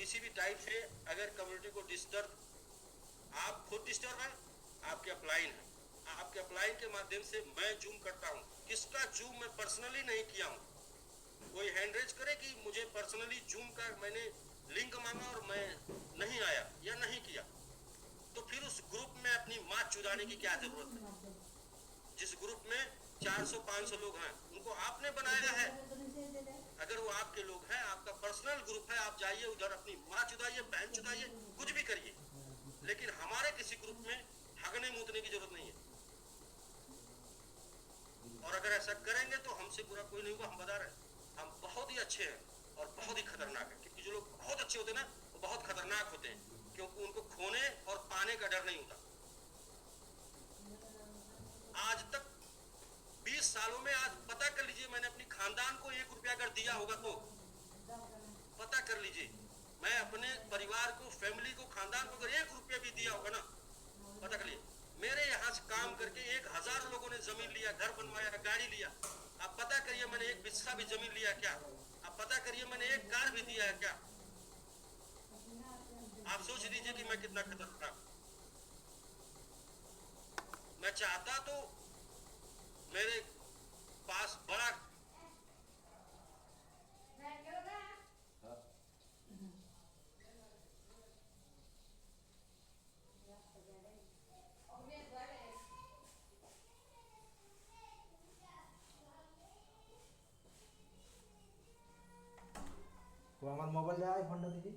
किसी भी टाइप से अगर कम्युनिटी को डिस्टर्ब, आप खुद डिस्टर्ब हैं, आपके अपलाइन है, आपके अपलाइन के माध्यम से मैं जूम करता हूँ। किसका जूम मैं पर्सनली नहीं किया हूँ। कोई हैंड रेज करे कि मुझे पर्सनली जूम का मैंने लिंक मांगा और मैं नहीं आया या नहीं किया, तो फिर उस ग्रुप में अपनी माँ चुराने की क्या जरूरत है। जिस ग्रुप में 400-500 लोग हैं उनको आपने बनाया है। अगर वो आपके लोग हैं, आपका पर्सनल ग्रुप है, आप जाइए उधर अपनी माँ चुदाइए, बहन चुदाइए, कुछ भी करिए, लेकिन हमारे किसी ग्रुप में हगने मूतने की जरूरत नहीं है। और अगर ऐसा करेंगे तो हमसे बुरा कोई नहीं होगा। हम बता रहे हैं हम बहुत ही अच्छे हैं और बहुत ही खतरनाक है, क्योंकि जो लोग बहुत अच्छे होते हैं ना वो बहुत खतरनाक होते हैं, क्योंकि उनको खोने और पाने का डर नहीं होता। आज तक 20 सालों में, आज पता कर लीजिए, मैंने अपनी खानदान को 1 रुपया अगर दिया होगा तो पता कर लीजिए। मैं अपने परिवार को, फैमिली को, खानदान को अगर 1 रुपया भी दिया होगा ना, पता कर लीजिए। मेरे यहाँ से काम करके 1000 लोगों ने जमीन लिया, घर बनवाया, गाड़ी लिया। आप पता करिए मैंने 1 बिस्सा भी जमीन लिया क्या? आप पता करिए मैंने 1 कार भी दिया है क्या? आप सोच लीजिए कि मैं कितना खतरनाक। मैं चाहता तो मेरे पास बड़ा तो আমার মোবাইল দেওয়া হয় ফোনটা দিদি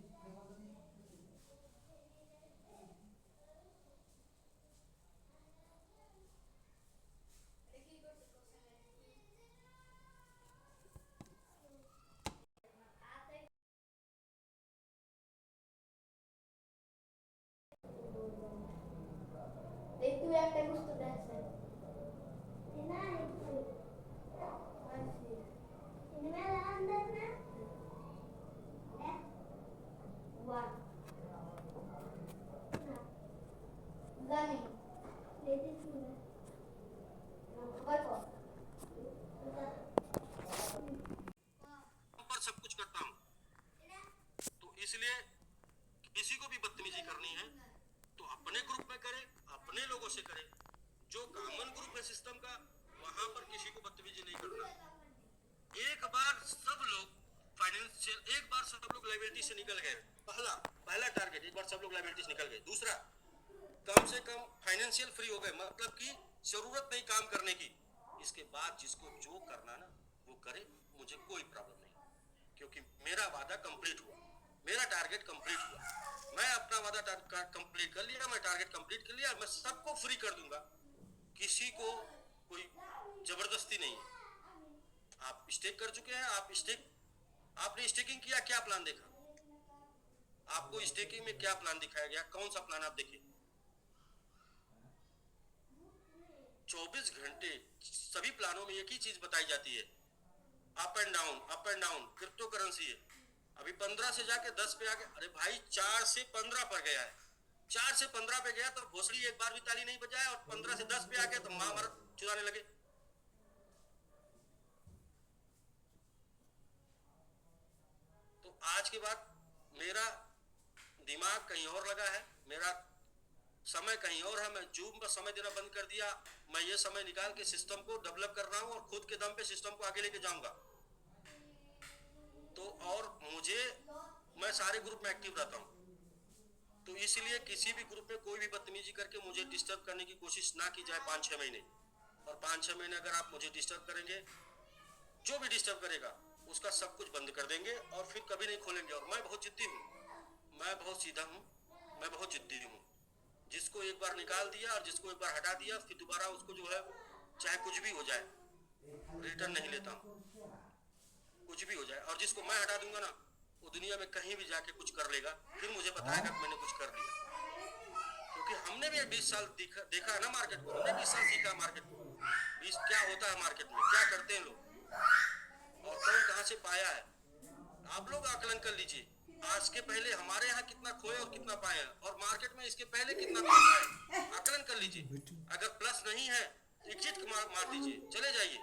দেখতে একটা বুঝতে দেখছে না একটু আসি ইনমে লান্দার না ওয়া জানি লেডিস না কত पर सब कुछ करता हूँ, तो इसलिए किसी को भी बदतमीजी करनी है तो अपने ग्रुप में करे, अपने लोगों से करे। जो कॉमन ग्रुप है सिस्टम का, वहां पर किसी को बदतमीजी नहीं करना। एक बार सब लोग फाइनेंशियल, एक बार सब लोग लायबिलिटी से निकल गए, पहला टारगेट, एक बार सब लोग लायबिलिटी से निकल गए। दूसरा, कम से कम फाइनेंशियल फ्री हो गए, मतलब कि जरूरत नहीं काम करने की। इसके बाद जिसको जो करना ना वो करे, मुझे कोई प्रॉब्लम नहीं, क्योंकि मेरा वादा कंप्लीट हुआ, मेरा टारगेट कंप्लीट हुआ। मैं अपना वादा कंप्लीट कर लिया, मैं टारगेट कंप्लीट कर लिया, मैं सबको फ्री कर दूंगा। किसी को कोई जबरदस्ती नहीं है। आप स्टेक कर चुके हैं, आपने स्टेकिंग किया, क्या प्लान देखा? आपको स्टेकिंग में क्या प्लान दिखाया गया? कौन सा प्लान आप देखिए? 24 घंटे सभी प्लानों में एक ही चीज बताई जाती है, up and down, up and down. Crypto currency है, अभी 15 से जाके 10 पे आ गया। अरे भाई 4 से 15 पर गया है, 4 से 15 पे गया तो भोसड़ी एक बार भी ताली नहीं बजाया, और 15 से 10 पे आ गया तो महाभारत चुराने लगे। तो आज के बाद मेरा दिमाग कहीं और लगा है, मेरा समय कहीं और है। मैं जूम पर समय देना बंद कर दिया। मैं ये समय निकाल के सिस्टम को डेवलप कर रहा हूँ और खुद के दम पे सिस्टम को आगे लेके जाऊंगा। तो और मैं सारे ग्रुप में एक्टिव रहता हूँ, तो इसलिए किसी भी ग्रुप में कोई भी बदतमीजी करके मुझे डिस्टर्ब करने की कोशिश ना की जाए 5-6 महीने। और 5-6 महीने अगर आप मुझे डिस्टर्ब करेंगे, जो भी डिस्टर्ब करेगा उसका सब कुछ बंद कर देंगे और फिर कभी नहीं खोलेंगे। और मैं बहुत जिद्दी हूँ, मैं बहुत सीधा हूँ, मैं बहुत जिद्दी हूँ। जिसको एक बार निकाल दिया और जिसको एक बार हटा दिया, फिर दोबारा उसको जो है चाहे कुछ भी हो जाए रिटर्न नहीं लेता हूँ, कुछ भी हो जाए। और जिसको मैं हटा दूंगा ना, वो दुनिया में कहीं भी जाके कुछ कर लेगा, फिर मुझे बताएगा कि मैंने कुछ कर लिया। क्योंकि हमने भी 20 साल देखा है ना मार्केट को, हमने 20 साल सीखा मार्केट को, 20 क्या होता है मार्केट में, क्या करते हैं लोग और कौन कहां से पाया है। आप लोग आकलन कर लीजिए, आज के पहले हमारे यहाँ कितना खोए और कितना पाए, और मार्केट में इसके पहले कितना खोया है, आकलन कर लीजिए। अगर प्लस नहीं है तो एग्जिट मार दीजिए, चले जाइए।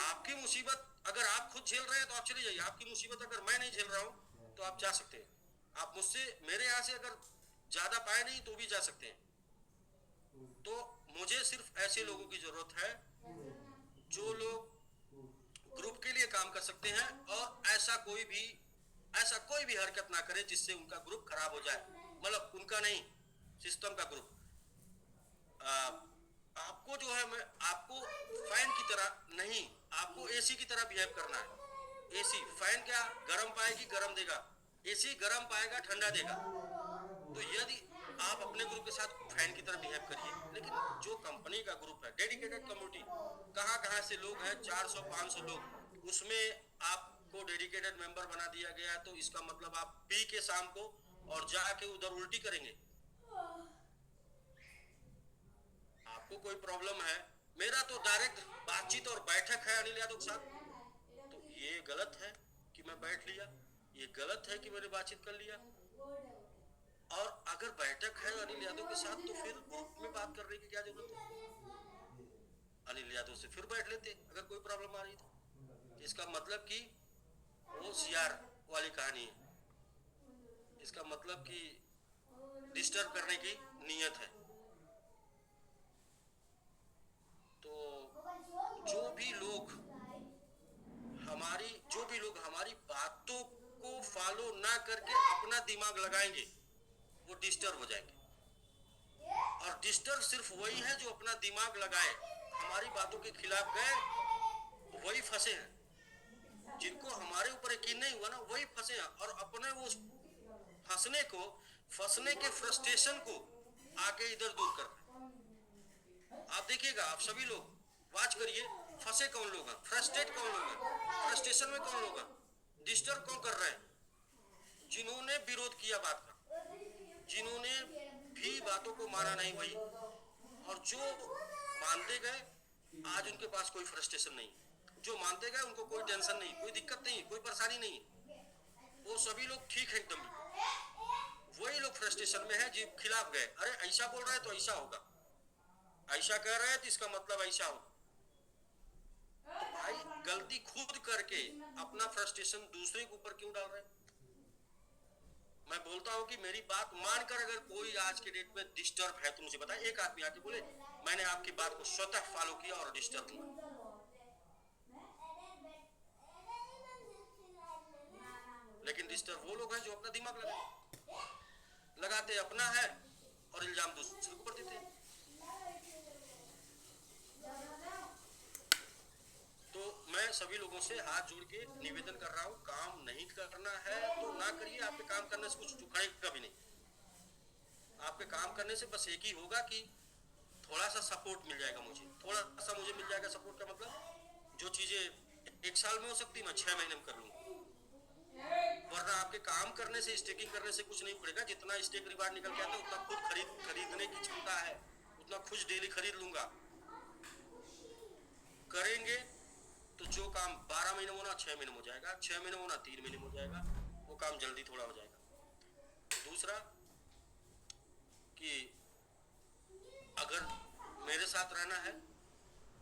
आपकी मुसीबत अगर आप खुद झेल रहे हैं तो आप चले जाइए, आपकी मुसीबत अगर मैं नहीं झेल रहा हूं तो आप जा सकते हैं। आप मुझसे, मेरे यहाँ से अगर ज्यादा पाए नहीं तो भी जा सकते हैं। तो मुझे सिर्फ ऐसे लोगों की जरूरत है जो लोग ग्रुप के लिए काम कर सकते हैं और ऐसा कोई भी हरकत ना करे जिससे उनका ग्रुप खराब हो जाए, मतलब उनका नहीं, सिस्टम का ग्रुप। आपको जो है, मैं आपको फैन की तरह नहीं, आपको एसी की तरह बिहेव करना है। एसी फैन क्या गर्म पाएगी गर्म देगा, एसी गर्म पाएगा ठंडा देगा। तो यदि आप अपने ग्रुप के साथ फैन की तरह बिहेव करिए, लेकिन जो कंपनी का ग्रुप है, डेडिकेटेड कम्युनिटी, कहाँ से लोग हैं, 400-500 लोग, उसमें आपको डेडिकेटेड मेंबर बना दिया गया है। तो इसका मतलब आप पी के शाम को और जाके उधर उल्टी करेंगे। आपको कोई प्रॉब्लम है, मेरा तो डायरेक्ट बातचीत और बैठक है अनिल यादव के साथ, तो ये गलत है कि मैं बैठ लिया, ये गलत है कि मैंने बातचीत कर लिया। और अगर बैठक है अनिल यादव के साथ तो फिर ग्रुप में बात करने की क्या जरूरत है, अनिल यादव से फिर बैठ लेते अगर कोई प्रॉब्लम आ रही तो। इसका मतलब कि वो सीआर वाली कहानी है, इसका मतलब कि डिस्टर्ब करने की नीयत है। तो जो भी लोग हमारी बातों को फॉलो ना करके अपना दिमाग लगाएंगे वो डिस्टर्ब हो जाएंगे। और डिस्टर्ब सिर्फ वही है जो अपना दिमाग लगाए, हमारी बातों के खिलाफ गए, वही फंसे हैं। जिनको हमारे ऊपर यकीन नहीं हुआ ना, वही फंसे हैं और अपने वो फंसने के फ्रस्ट्रेशन को आके इधर दूर कर रहे हैं। आप देखिएगा, आप सभी लोग वाच करिए, फंसे कौन लोग हैं, फ्रस्ट्रेट कौन लोग हैं, फ्रस्ट्रेशन में कौन लोग हैं, डिस्टर्ब कौन कर रहे हैं, जिन्होंने विरोध किया बात का, जिन्होंने भी बातों को माना नहीं वही, और जो मानते गए आज उनके पास कोई फ्रस्ट्रेशन नहीं, जो मानते गए उनको कोई टेंशन नहीं, कोई दिक्कत नहीं, कोई परेशानी नहीं, वो सभी लोग ठीक है एकदम। वही लोग फ्रस्ट्रेशन में है जो खिलाफ गए, अरे ऐसा बोल रहे हैं तो ऐसा होगा, ऐसा कह रहे हैं तो इसका मतलब ऐसा होगा। तो भाई गलती खुद करके अपना फ्रस्ट्रेशन दूसरे के ऊपर क्यों डाल रहे हैं। मैं बोलता हूं कि मेरी बात मानकर अगर कोई आज के डेट में डिस्टर्ब है तो मुझे बताए, एक आदमी आके बोले मैंने आपकी बात को स्वतः फॉलो किया और डिस्टर्ब हुआ। लेकिन डिस्टर्ब वो लोग हैं जो अपना दिमाग लगाते अपना है और इल्जाम दूसरे को ऊपर देते हैं। तो मैं सभी लोगों से हाथ जोड़ के निवेदन कर रहा हूँ, काम नहीं करना है तो ना करिए। आपके काम करने से कुछ चुकाएगा भी नहीं, आपके काम करने से बस एक ही होगा कि थोड़ा सा सपोर्ट मिल जाएगा, थोड़ा सा मुझे मिल जाएगा सपोर्ट। का मतलब जो चीजें 1 साल में हो सकती मैं 6 महीने में कर लूंगा, वरना आपके काम करने से, स्टेकिंग करने से कुछ नहीं पड़ेगा। जितना स्टेक रिवार्ड निकल के आता है उतना खुद खरीदने की क्षमता है, उतना खुद डेली खरीद लूंगा। करेंगे तो जो काम 12 महीने में होना 6 महीने में हो जाएगा, 6 महीने में होना 3 महीने में हो जाएगा, वो काम जल्दी थोड़ा हो जाएगा। दूसरा कि अगर मेरे साथ रहना है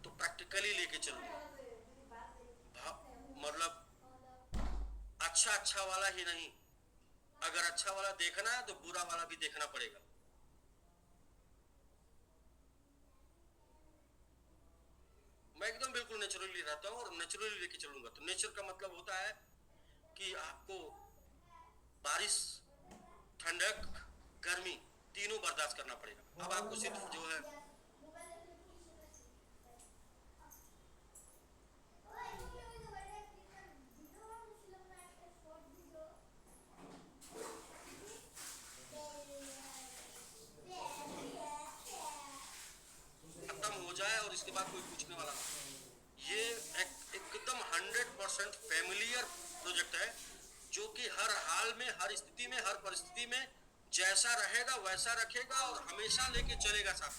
तो प्रैक्टिकली लेके चलूंगा, मतलब अच्छा वाला ही नहीं, अगर अच्छा वाला देखना है तो बुरा वाला भी देखना पड़ेगा। मैं एकदम बिल्कुल नेचुरली रहता हूँ और नेचुरली लेके चलूंगा। तो नेचर का मतलब होता है कि आपको बारिश, ठंडक, गर्मी तीनों बर्दाश्त करना पड़ेगा। अब आपको सिर्फ जो है खत्म हो जाए और इसके बाद कोई पूछने वाला ना। ये एकदम 100% फैमिलियर प्रोजेक्ट है जो कि हर हाल में, हर स्थिति में, हर परिस्थिति में जैसा रहेगा वैसा रखेगा और हमेशा लेके चलेगा साथ।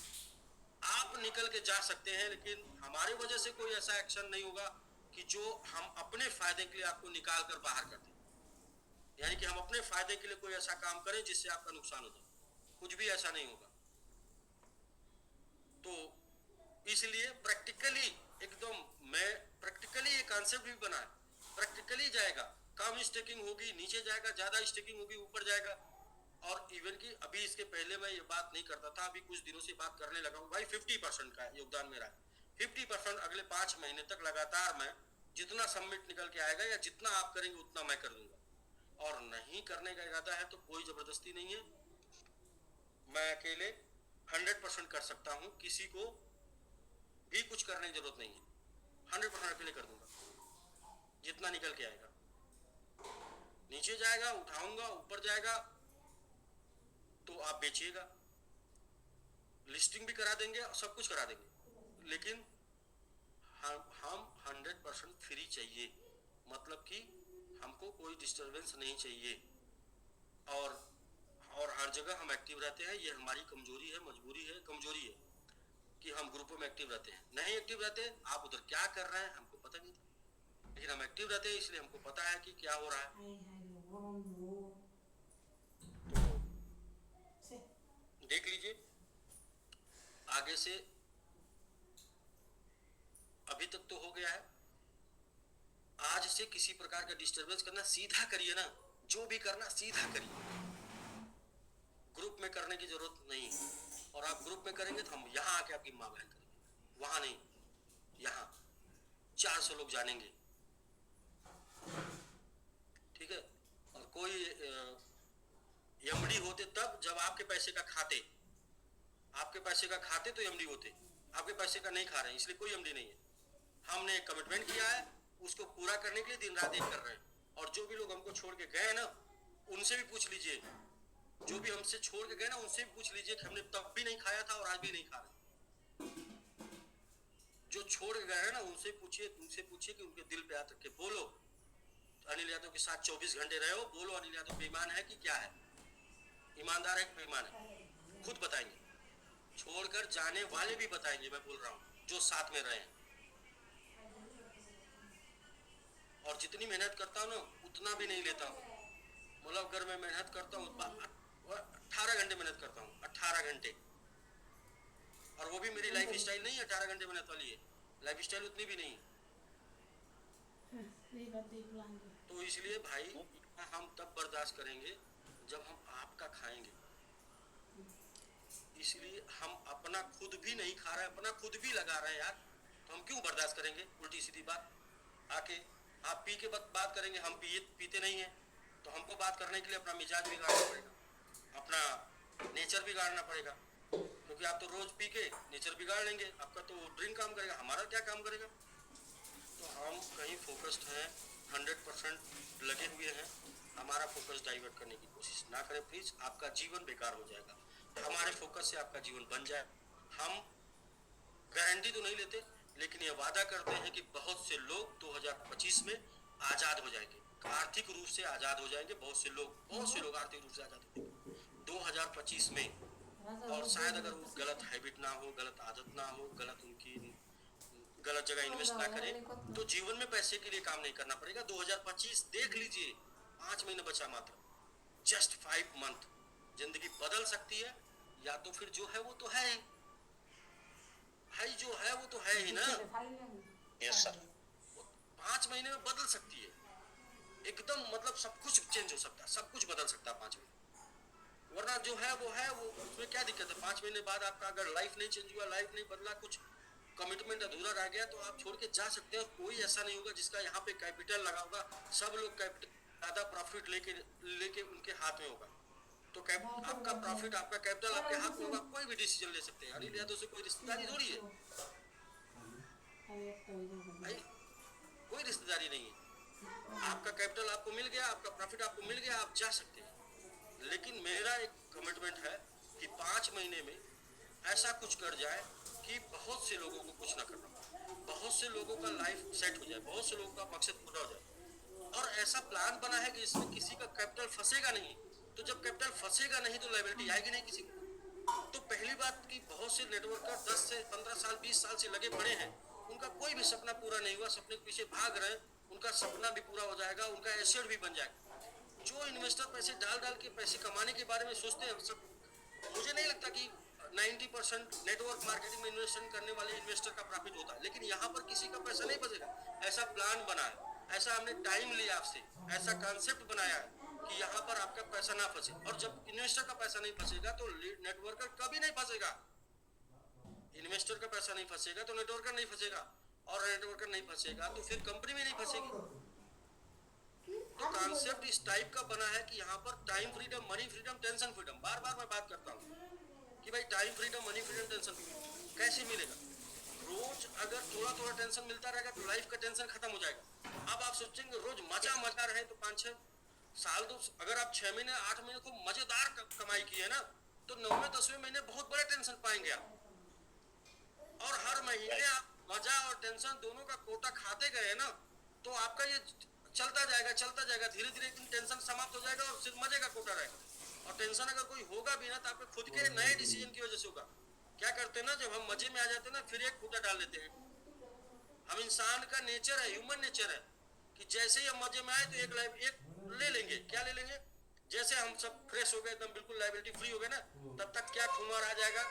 आप निकल के जा सकते हैं लेकिन हमारे वजह से कोई ऐसा एक्शन नहीं होगा कि जो हम अपने फायदे के लिए आपको निकाल कर बाहर कर दें, यानी कि हम अपने फायदे के लिए कोई ऐसा काम करें जिससे आपका नुकसान हो जाए, कुछ भी ऐसा नहीं होगा। तो इसलिए प्रैक्टिकली एकदम मैं प्रैक्टिकली ये कॉन्सेप्ट भी बना है, प्रैक्टिकली जाएगा, कम स्टेकिंग होगी, नीचे जाएगा, ज्यादा स्टेकिंग होगी, ऊपर जाएगा। और इवन की अभी इसके पहले मैं ये बात नहीं करता था, अभी कुछ दिनों से बात करने लगा हूँ भाई। 50% का योगदान मेरा है, 50% अगले 5 महीने तक लगातार मैं जितना सबमिट निकल के आएगा या जितना आप करेंगे उतना मैं कर दूंगा। और नहीं करने का इरादा है तो कोई जबरदस्ती नहीं है, मैं अकेले 100% कर सकता हूँ, किसी को भी कुछ करने की जरूरत नहीं है, 100% अकेले कर दूंगा। जितना निकल के आएगा, नीचे जाएगा उठाऊंगा, ऊपर जाएगा तो आप बेचिएगा, लिस्टिंग भी करा देंगे, सब कुछ करा देंगे, लेकिन हम 100% फ्री चाहिए, मतलब कि हमको कोई डिस्टरबेंस नहीं चाहिए। और हर जगह हम एक्टिव रहते हैं, ये हमारी कमजोरी है, मजबूरी है, कमजोरी है कि हम ग्रुपों में एक्टिव रहते हैं। नहीं एक्टिव रहते, आप उधर क्या कर रहे हैं हमको पता नहीं था, लेकिन हम एक्टिव रहते हैं इसलिए हमको पता है कि क्या हो रहा है। तो देख लीजिए आगे से, अभी तक तो हो गया है, आज से किसी प्रकार का डिस्टरबेंस करना सीधा करिए ना, जो भी करना सीधा करिए, ग्रुप में करने की जरूरत नहीं। और आप ग्रुप में करेंगे तो हम यहाँ आके आपकी माँ बहन करेंगे, वहां नहीं, यहाँ 400 लोग जानेंगे, ठीक है। और कोई एमडी होते तब जब आपके पैसे का खाते, आपके पैसे का खाते तो एमडी होते, आपके पैसे का नहीं खा रहे हैं इसलिए कोई एमडी नहीं है। हमने एक कमिटमेंट किया है, उसको पूरा करने के लिए दिन रात एक कर रहे हैं। और जो भी लोग हमको छोड़ के गए ना, उनसे भी पूछ लीजिए, जो भी हमसे छोड़ के गए ना उनसे भी पूछ लीजिए कि हमने तब भी नहीं खाया था और आज भी नहीं खा रहे। जो छोड़ के गए हैं ना उनसे पूछिए, उनसे पूछिए कि उनके दिल पे हाथ रख के बोलो, अनिल यादव के साथ 24 घंटे रहे हो, बोलो अनिल यादव बेईमान है कि क्या है, ईमानदार है कि बेईमान है, खुद बताएंगे, छोड़कर जाने वाले भी बताएंगे, मैं बोल रहा हूँ जो साथ में रहे हैं। और जितनी मेहनत करता हूँ ना उतना भी नहीं लेता हूँ, मतलब अगर मैं मेहनत करता हूँ 18 घंटे मेहनत करता हूँ, 18 घंटे, और वो भी मेरी लाइफ स्टाइल नहीं है 18 घंटे मेहनत वाली है, लाइफ स्टाइल उतनी भी नहीं है। तो इसलिए भाई हम तब बर्दाश्त करेंगे जब हम आपका खाएंगे, इसलिए हम अपना खुद भी नहीं खा रहे, अपना खुद भी लगा रहे हैं यार, तो हम क्यों बर्दाश्त करेंगे। उल्टी सीधी बात, आके आप पी के बात करेंगे, हम पीते नहीं है, तो हमको बात करने के लिए अपना मिजाज बिगाड़ना पड़ेगा, अपना नेचर बिगाड़ना पड़ेगा, क्योंकि आप तो रोज पी के नेचर बिगाड़ लेंगे, आपका तो ड्रिंक काम करेगा, हमारा क्या काम करेगा। तो हम कहीं फोकस्ड हैं, 100% लगे हुए हैं, हमारा फोकस डाइवर्ट करने की कोशिश ना करें प्लीज, आपका जीवन बेकार हो जाएगा, हमारे फोकस से आपका जीवन बन जाए। हम गारंटी तो नहीं लेते, लेकिन ये वादा करते हैं कि बहुत से लोग 2025 में आजाद हो जाएंगे, आर्थिक रूप से आजाद हो जाएंगे, बहुत से लोग आर्थिक रूप से आजाद हो जाएंगे 2025 में। और शायद अगर वो गलत हैबिट ना हो, गलत आदत ना हो, गलत जगह इन्वेस्ट ना करें, तो जीवन में पैसे के लिए काम नहीं करना पड़ेगा। 2025 देख लीजिए, 5 महीने बचा मात्र, जस्ट 5 मंथ, जिंदगी बदल सकती है, या तो फिर जो है वो तो है भाई, जो है वो तो है ही ना। यस सर, 5 महीने में बदल सकती है एकदम, मतलब सब कुछ चेंज हो सकता है, सब कुछ बदल सकता है 5 महीने, वरना जो है वो है, वो उसमें क्या दिक्कत है। 5 महीने बाद आपका अगर लाइफ नहीं चेंज हुआ, लाइफ नहीं बदला, कुछ कमिटमेंट अधूरा रह गया, तो आप छोड़ के जा सकते हैं। कोई ऐसा नहीं होगा जिसका यहाँ पे कैपिटल लगा होगा, सब लोग ज्यादा प्रॉफिट लेके उनके हाथ में होगा, तो आपका प्रॉफिट, आपका कैपिटल आपके हाथ में होगा, कोई भी डिसीजन ले सकते हैं। अनिल यादव से कोई रिश्तेदारी थोड़ी है भाई, कोई रिश्तेदारी नहीं है, आपका कैपिटल आपको मिल गया, आपका प्रॉफिट आपको मिल गया, आप जा सकते हैं। लेकिन मेरा एक कमिटमेंट है कि 5 महीने में ऐसा कुछ कर जाए कि बहुत से लोगों को कुछ ना करना पड़े, बहुत से लोगों का लाइफ सेट हो जाए, बहुत से लोगों का मकसद पूरा हो जाए। और ऐसा प्लान बना है कि इसमें किसी का कैपिटल फंसेगा नहीं, तो जब कैपिटल फंसेगा नहीं तो लायबिलिटी आएगी नहीं किसी को। तो पहली बात कि बहुत से नेटवर्कर 10 से 15 साल 20 साल से लगे पड़े हैं, उनका कोई भी सपना पूरा नहीं हुआ, सपने के पीछे भाग रहे हैं, उनका सपना भी पूरा हो जाएगा, उनका एसेट भी बन जाएगा। जो इन्वेस्टर पैसे डाल के पैसे कमाने के बारे में सोचते हैं, सब मुझे नहीं लगता कि 90% नेटवर्क मार्केटिंग में इन्वेस्टमेंट करने वाले इन्वेस्टर का प्रॉफिट होता है, लेकिन यहाँ पर किसी का पैसा नहीं फंसेगा। ऐसा प्लान बना है, ऐसा हमने टाइम लिया आपसे, ऐसा कॉन्सेप्ट बनाया है कि यहाँ पर आपका पैसा ना फंसे। और जब इन्वेस्टर का पैसा नहीं फंसेगा तो नेटवर्कर कभी नहीं फंसेगा। इन्वेस्टर का पैसा नहीं फंसेगा तो नेटवर्कर नहीं फंसेगा, और नेटवर्कर नहीं फंसेगा तो फिर कंपनी में नहीं फंसेगी। तो कॉन्सेप्ट इस टाइप का बना है कि यहाँ पर time freedom, money freedom, tension freedom, बार बार मैं बात करता हूँ कि भाई time freedom, money freedom, tension freedom कैसे मिलेगा। रोज अगर थोड़ा थोड़ा टेंशन मिलता रहेगा तो लाइफ का टेंशन खत्म हो जाएगा। अब आप सोचेंगे रोज मजा मजा रहे तो 5-6 साल, तो अगर आप 6 महीने 8 महीने को मजेदार कमाई की है ना, तो 9वें 10वें महीने बहुत बड़े टेंशन पाएंगे आप। और हर महीने आप मजा और टेंशन दोनों का कोटा खाते गए ना, तो आपका ये चलता जाएगा, धीरे धीरे टेंशन समाप्त हो जाएगा और सिर्फ मजे का कोटा रहेगा। और टेंशन अगर कोई होगा भी ना तो आपके खुद के नए डिसीजन की वजह से होगा। क्या करते हैं ना, जब हम मजे में आ जाते हैं ना, फिर एक खूंटा डाल देते हैं। हम इंसान का नेचर है, ह्यूमन नेचर है कि जैसे ही हम मजे में आए तो एक ले लेंगे। क्या ले लेंगे? जैसे हम सब फ्रेश हो गए, एकदम बिल्कुल लाइबिलिटी फ्री हो गए ना, तब तक क्या खुमार आ जाएगा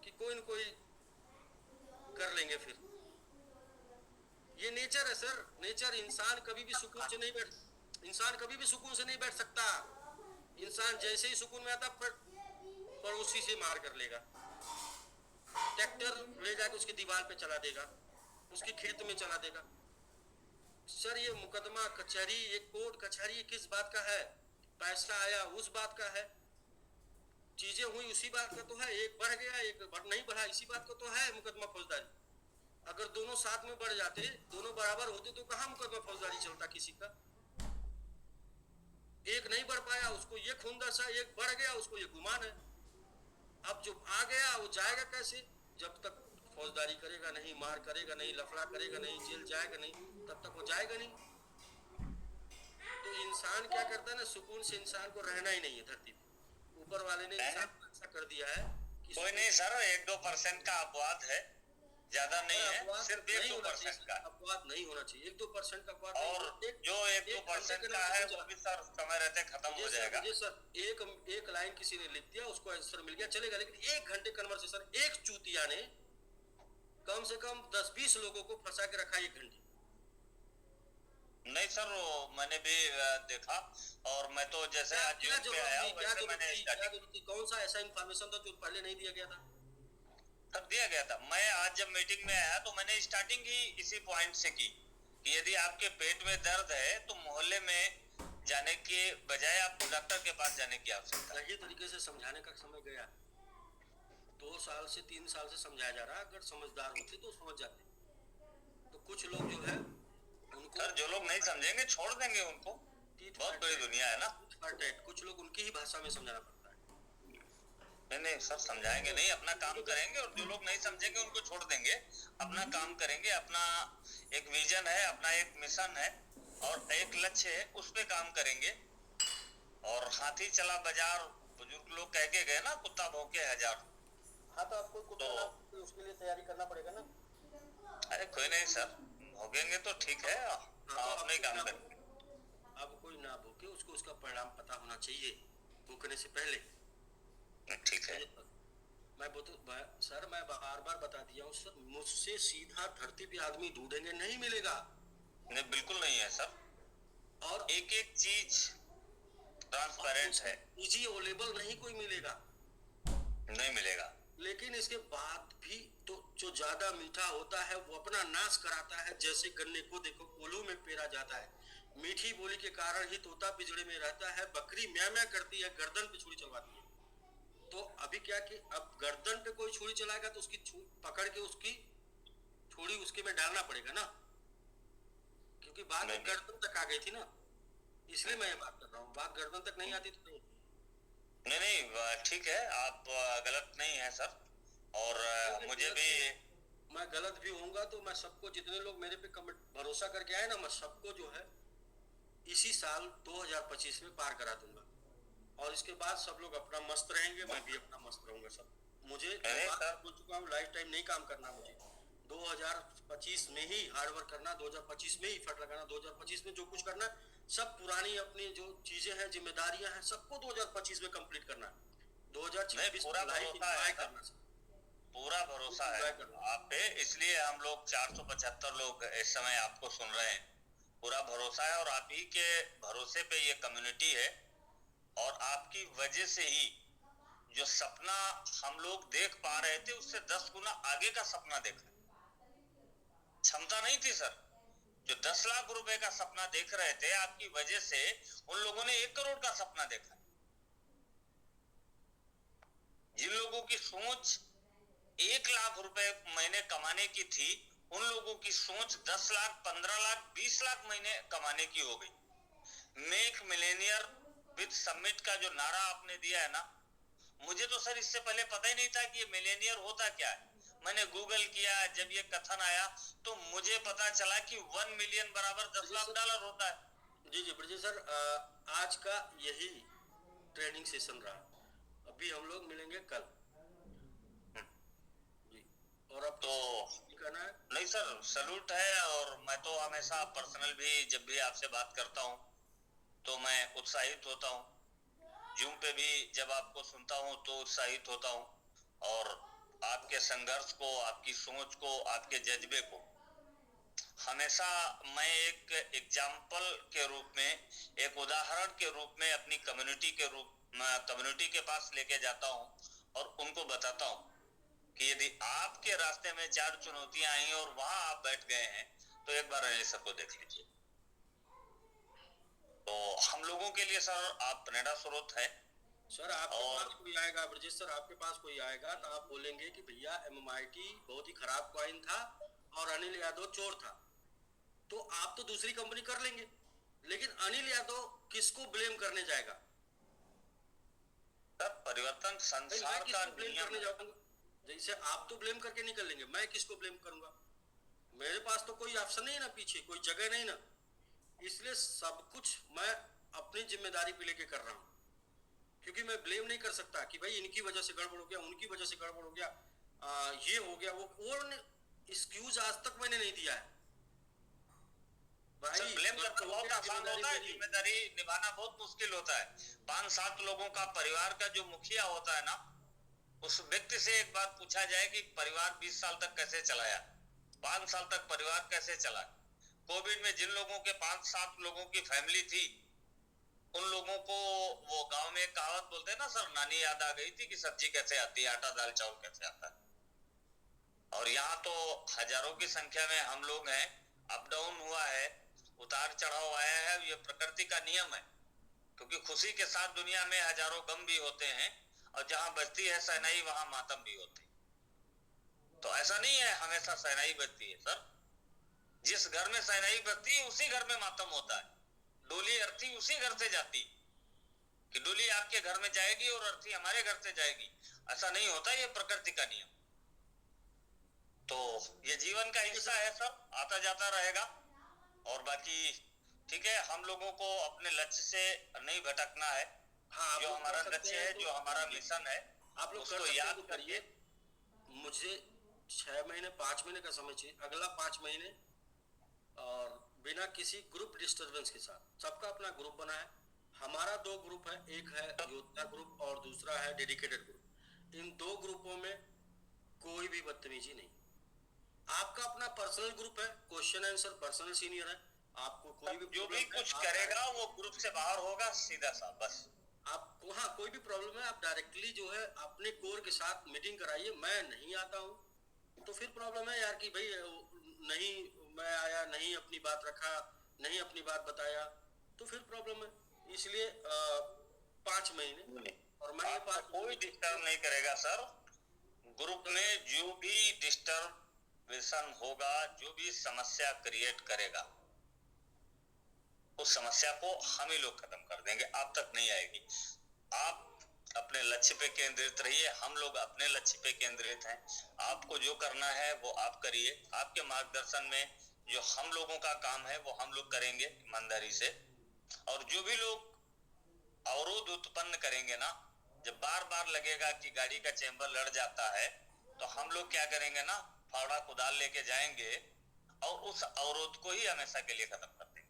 कि कोई न कोई कर लेंगे। फिर ये नेचर है सर, नेचर। इंसान कभी भी सुकून से नहीं बैठ सकता। इंसान जैसे ही सुकून में आता पड़ोसी से मार कर लेगा, ट्रैक्टर ले जाकर उसकी दीवार पे चला देगा, उसके खेत में चला देगा। सर ये मुकदमा कचहरी, ये कोर्ट कचहरी किस बात का है? पैसा आया उस बात का है, चीजें हुई उसी बात का तो है। एक बढ़ गया एक नहीं बढ़ा, इसी बात का तो है मुकदमा फौजदारी। अगर दोनों साथ में बढ़ जाते, दोनों बराबर होते तो कहाँ मुकदमा फौजदारी चलता किसी का। एक नहीं बढ़ पाया उसको ये खून दसा, एक बढ़ गया उसको ये गुमान है। अब जो आ गया वो जाएगा कैसे? जब तक फौजदारी करेगा नहीं, मार करेगा नहीं, लफड़ा करेगा नहीं, जेल जाएगा नहीं, तब तक वो जाएगा नहीं। तो इंसान क्या करता है ना, सुकून से इंसान को रहना ही नहीं है धरती पे। ऊपर वाले ने इंसान को ऐसा कर दिया है कि कोई नहीं सर, 1-2% का अपवाद है, ज्यादा नहीं है, सिर्फ 1-2% का। अपवाद नहीं होना चाहिए, 1-2% का अपवाद। और जो 1-2% का है वो भी सर समय रहते खत्म हो जाएगा। सर एक लाइन किसी ने लिख दिया, उसको आंसर मिल गया, चलेगा। लेकिन 1 घंटे कन्वर्सेशन, एक चूतिया ने कम से कम 10-20 लोगों को फंसा के रखा 1 घंटे। नहीं सर, वो मैंने भी देखा, और मैं तो जैसे आज जून पे आया वैसे मैंने कौन सा ऐसा इंफॉर्मेशन था जो पहले नहीं दिया गया था? तब दिया गया था। मैं आज जब मीटिंग में आया तो मैंने स्टार्टिंग ही इसी पॉइंट से की कि यदि आपके पेट में दर्द है तो मोहल्ले में जाने के बजाय आपको डॉक्टर के पास जाने की आवश्यकता है। ये तरीके से समझाने का समय गया। 2 साल से 3 साल से समझाया जा रहा है। अगर समझदार होते तो समझ जाते। तो कुछ लोग जो है उनको, सर जो लोग नहीं समझेंगे छोड़ देंगे उनको, बहुत बड़ी दुनिया है ना। कुछ लोग उनकी ही भाषा में समझाना पड़ता है। नहीं सर, समझाएंगे नहीं, अपना काम करेंगे, और जो लोग नहीं समझेंगे उनको छोड़ देंगे। अपना काम करेंगे, अपना एक विजन है, अपना एक मिशन है और एक लक्ष्य है, उस पे काम करेंगे। और हाथी चला बाजार, बुजुर्ग लोग कह के गए ना, कुत्ता भौंके 1000। हाँ तो आपको कुत्ता तो उसके लिए तैयारी करना पड़ेगा ना। अरे कोई नहीं सर, भोगेंगे तो ठीक है, अपने काम करेंगे। अब कोई ना भूखे, उसको उसका परिणाम पता होना चाहिए भूखने से पहले। ठीक है। सर मैं बार बार बता दिया हूँ सर, मुझसे सीधा धरती पे आदमी ढूंढेंगे नहीं मिलेगा। नहीं बिल्कुल नहीं है सर, और एक एक चीज ट्रांसपेरेंट है, इजी अवेलेबल नहीं कोई मिलेगा, नहीं मिलेगा। लेकिन इसके बाद भी तो जो ज्यादा मीठा होता है वो अपना नाश कराता है। जैसे गन्ने को देखो कोल्हू में पेरा जाता है, मीठी बोली के कारण ही तोता पिंजड़े में रहता है, बकरी म्यां म्यां करती है, गर्दन पे छुरी चलवाती है। तो अभी क्या कि अब गर्दन पे कोई छुरी चलाएगा तो उसकी पकड़ के उसकी छुरी उसके में डालना पड़ेगा ना, क्योंकि बात गर्दन तक आ गई थी ना, इसलिए मैं ये बात कर रहा हूँ। बात गर्दन तक नहीं आती तो नहीं। नहीं ठीक है, आप गलत नहीं है सर। और मुझे भी, मैं गलत भी होऊंगा तो मैं सबको, जितने लोग मेरे पे भरोसा करके आए ना, मैं सबको जो है इसी साल 2025 में पार करा दूंगा। और इसके बाद सब लोग अपना मस्त रहेंगे, मैं भी अपना मस्त रहूंगा। सब मुझे बोल चुका हूँ, लाइफ टाइम नहीं काम करना मुझे। 2025 में ही हार्डवर्क करना, 2025 में ही फट लगाना, 2025 में जो कुछ करना, सब पुरानी अपनी जो चीजें हैं, जिम्मेदारियां हैं, सबको 2025 में कंप्लीट करना है। 2026 में लाइफ एंजॉय करना। पूरा भरोसा है आप पे, इसलिए हम लोग 475 लोग इस समय आपको सुन रहे हैं। पूरा भरोसा है और आप ही के भरोसे पे ये कम्युनिटी है, और आपकी वजह से ही जो सपना हम लोग देख पा रहे थे उससे 10 गुना आगे का सपना देखा। क्षमता नहीं थी सर, जो 10 लाख रुपए का सपना देख रहे थे, आपकी वजह से उन लोगों ने 1 करोड़ का सपना देखा। जिन लोगों की सोच 1 लाख रुपए महीने कमाने की थी, उन लोगों की सोच 10 लाख, 15 लाख, 20 लाख महीने कमाने की हो गई। मेक मिलेनियर विद समिट का जो नारा आपने दिया है ना, मुझे तो सर इससे पहले पता ही नहीं था कि ये मिलेनियर होता क्या है। मैंने गूगल किया, जब ये कथन आया तो मुझे पता चला कि 1 मिलियन बराबर $10 लाख होता है। जी जी ब्रजेश सर, आज का यही ट्रेनिंग सेशन रहा। अभी हम लोग मिलेंगे कल जी। और अब तो कहना है? नहीं सर, सलूट है। और मैं तो हमेशा पर्सनल भी जब भी आपसे बात करता हूँ तो मैं उत्साहित होता हूँ। जूम पे भी जब आपको सुनता हूँ तो उत्साहित होता हूँ, और आपके संघर्ष को, आपकी सोच को, आपके जज्बे को हमेशा मैं एक एग्जाम्पल के रूप में, एक उदाहरण के रूप में अपनी कम्युनिटी के पास लेके जाता हूँ और उनको बताता हूँ कि यदि आपके रास्ते में 4 चुनौतियां आई और वहां आप बैठ गए हैं तो एक बार अनिल सर को देख लीजिए। तो हम लोगों के लिए सर आप प्रेरणा स्रोत है। सर आपके पास कोई आएगा, ब्रजेश सर आपके पास कोई आएगा तो आप बोलेंगे कि भैया MMIT बहुत ही खराब कॉइन था और अनिल यादव चोर था, तो आप तो दूसरी कंपनी कर लेंगे, लेकिन अनिल यादव किसको ब्लेम करने जाएगा? सर परिवर्तन संसार का ब्लेम करने जाऊंगा? जैसे आप तो ब्लेम करके निकल लेंगे, मैं किसको ब्लेम करूंगा? मेरे पास तो कोई ऑप्शन नहीं है ना, पीछे कोई जगह नहीं ना, इसलिए सब कुछ मैं अपनी जिम्मेदारी पे लेके कर रहा हूँ। क्योंकि मैं ब्लेम नहीं कर सकता कि भाई इनकी वजह से गड़बड़ हो गया, उनकी वजह से गड़बड़ हो गया, ये हो गया, वो एक्सक्यूज आज तक मैंने नहीं दिया है भाई। ब्लेम करना बहुत आसान होता है, जिम्मेदारी निभाना बहुत मुश्किल होता है। 5-7 लोगों का परिवार का जो मुखिया होता है ना, उस व्यक्ति से एक बार पूछा जाए कि परिवार 20 साल तक कैसे चलाया, 5 साल तक परिवार कैसे चला। कोविड में जिन लोगों के 5-7 लोगों की फैमिली थी, उन लोगों को वो गांव में एक कहावत बोलते हैं ना सर, नानी याद आ गई थी कि सब्जी कैसे आती है, आटा दाल चावल कैसे आता है। और यहाँ तो हजारों की संख्या में हम लोग हैं, अप डाउन हुआ है, उतार चढ़ाव आया है, ये प्रकृति का नियम है। क्योंकि खुशी के साथ दुनिया में हजारों गम भी होते हैं, और जहां बजती है शहनाई वहां मातम भी होते हैं। तो ऐसा नहीं है हमेशा शहनाई बजती है सर, जिस घर में शहनाई बजती है उसी घर में मातम होता है। डोली अर्थी उसी घर से जाती, कि डोली आपके घर में जाएगी और अर्थी हमारे घर से जाएगी, ऐसा नहीं होता, ये प्रकृति का नियम। तो ये जीवन का हिस्सा है सर, आता जाता रहेगा। और बाकी ठीक है, हम लोगों को अपने लक्ष्य से नहीं भटकना है। हाँ, जो हमारा लक्ष्य है, जो हमारा मिशन है, आप लोग उसको याद करिए। मुझे 6 महीने 5 महीने का समय चाहिए, अगला 5 महीने, और बिना किसी ग्रुप डिस्टरबेंस के साथ। सबका अपना ग्रुप बना है, हमारा 2 ग्रुप है, एक है योद्धा ग्रुप और दूसरा है डेडिकेटेड ग्रुप। इन 2 ग्रुपों में कोई भी बदतमीजी नहीं। आपका अपना पर्सनल ग्रुप है, क्वेश्चन आंसर पर्सनल सीनियर है, आपको कोई भी जो भी कुछ करेगा वो ग्रुप से बाहर होगा, सीधा सा बस। आपको हाँ कोई भी प्रॉब्लम है, आप डायरेक्टली जो है अपने कोर के साथ मीटिंग कराइए। मैं नहीं आता हूँ तो फिर प्रॉब्लम है यार कि भाई नहीं मैं आया, नहीं अपनी बात रखा, नहीं अपनी बात बताया, तो फिर प्रॉब्लम है। इसलिए 5 महीने, और मैं ये बात कोई डिस्टर्ब नहीं करेगा सर। ग्रुप में जो भी डिस्टर्बेशन होगा, जो भी समस्या क्रिएट करेगा, उस समस्या को हम ही लोग खत्म कर देंगे, आप तक नहीं आएगी। आप अपने लक्ष्य पे केंद्रित रहिए, हम लोग अपने लक्ष्य पे केंद्रित हैं। आपको जो करना है वो आप करिए, आपके मार्गदर्शन में जो हम लोगों का काम है वो हम लोग करेंगे ईमानदारी से। और जो भी लोग अवरोध उत्पन्न करेंगे ना, जब बार बार लगेगा कि गाड़ी का चेंबर लड़ जाता है, तो हम लोग क्या करेंगे ना, फावड़ा कुदाल लेके जाएंगे और उस अवरोध को ही हमेशा के लिए खत्म कर देंगे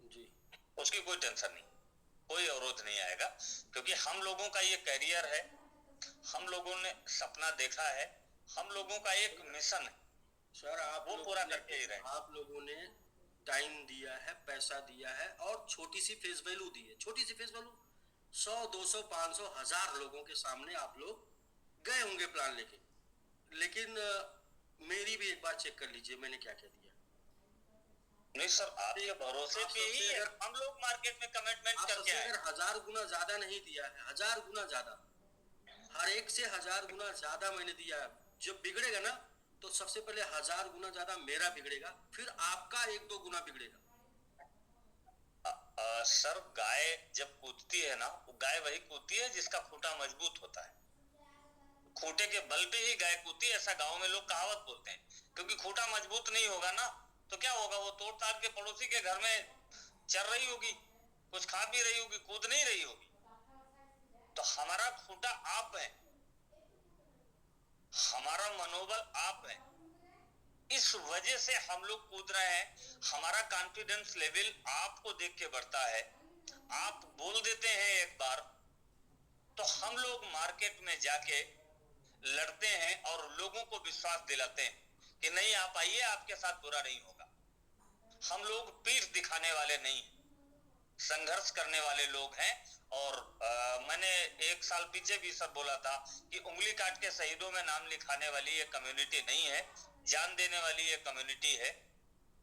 जी। उसकी कोई टेंशन नहीं, कोई अवरोध नहीं आएगा, क्योंकि हम लोगों का ये करियर है, हम लोगों ने सपना देखा है, हम लोगों का एक मिशन है, सर आप वो पूरा करके ही रहे। आप लोगों ने टाइम दिया है, पैसा दिया है और छोटी सी फेस वैल्यू दी है। छोटी सी फेस वैल्यू 100 200 500 1000 लोगों के सामने आप लोग गए होंगे प्लान लेके, लेकिन मेरी भी एक बार चेक कर लीजिए मैंने क्या क्या दिया। नहीं सर, आपके भरोसे पे ही हम लोग मार्केट में कमिटमेंट करके आए। 1000 गुना ज्यादा नहीं दिया है, 1000 गुना ज्यादा, हर एक से 1000 गुना ज्यादा मैंने दिया है। जब बिगड़ेगा ना तो सबसे पहले 1000 गुना ज्यादा मेरा बिगड़ेगा, फिर आपका 1-2 गुना बिगड़ेगा। सर गाय जब कूदती है ना, वो गाय वही कूदती है जिसका खूंटा मजबूत होता है। खूंटे के बल पे ही गाय कूदती है, ऐसा गांव में लोग कहावत बोलते हैं। क्योंकि खूंटा मजबूत नहीं होगा ना तो क्या होगा, वो तोड़ ताड़ के पड़ोसी के घर में चल रही होगी, कुछ खा पी रही होगी, कूद नहीं रही होगी। तो हमारा खूंटा आप है, हमारा मनोबल आप है, इस वजह से हम लोग कूद रहे हैं। हमारा कॉन्फिडेंस लेवल आपको देख के बढ़ता है। आप बोल देते हैं एक बार तो हम लोग मार्केट में जाके लड़ते हैं और लोगों को विश्वास दिलाते हैं कि नहीं आप आइए, आपके साथ बुरा नहीं होगा। हम लोग पीठ दिखाने वाले नहीं हैं, संघर्ष करने वाले लोग हैं। और मैंने 1 साल पीछे भी सर बोला था कि उंगली काट के शहीदों में नाम लिखाने वाली ये कम्युनिटी नहीं है, जान देने वाली ये कम्युनिटी है।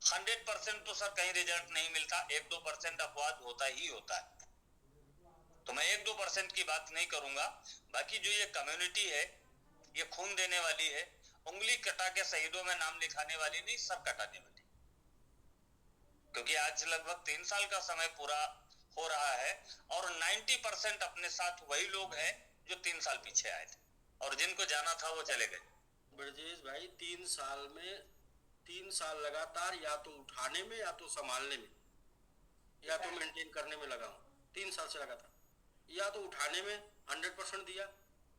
100% तो सर कहीं रिजल्ट नहीं मिलता, 1-2% अपवाद होता ही होता है। तो मैं 1-2% की बात नहीं करूंगा। बाकी जो ये कम्युनिटी है ये खून देने वाली है, उंगली कटा के शहीदों में नाम लिखाने वाली नहीं, सर कटाने वाली। क्योंकि आज लगभग 3 साल का समय पूरा हो रहा है और 90% अपने साथ वही लोग हैं जो 3 साल पीछे आए थे और जिनको जाना था वो चले गए। ब्रजेश भाई 3 साल में 3 साल लगातार या तो उठाने में या तो संभालने में या तो मेंटेन करने में लगा हूँ। 3 साल से लगा था, या तो उठाने में 100% दिया,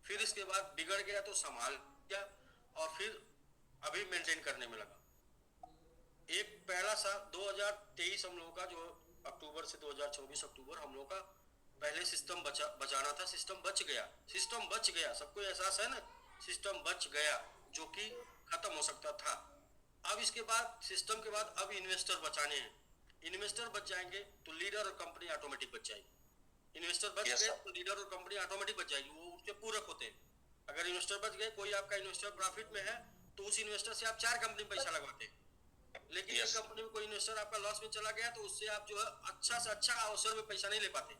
फिर इसके बाद बिगड़ गया तो संभाल दिया और फिर अभी मेंटेन करने में लगा। एक पहला साल 2023 हम लोगों का जो अक्टूबर से 2024 अक्टूबर हम लोगों का पहले सिस्टम बचाना था, सिस्टम बच गया, सबको एहसास है ना, सिस्टम बच गया जो कि खत्म हो सकता था। अब इसके बाद सिस्टम के बाद अब इन्वेस्टर बचाने हैं, इन्वेस्टर बच जाएंगे तो लीडर और कंपनी ऑटोमेटिक बच जाएगी। इन्वेस्टर बच गए तो लीडर और कंपनी ऑटोमेटिक बच जाएगी, वो उसके पूरक होते हैं। अगर इन्वेस्टर बच गए, कोई आपका इन्वेस्टर प्रॉफिट में है तो उस इन्वेस्टर से आप 4 कंपनी पैसा लगवाते हैं। लेकिन इस कंपनी में कोई इन्वेस्टर आपका लॉस में चला गया तो उससे आप जो है अच्छा से अच्छा अवसर में पैसा नहीं ले पाते,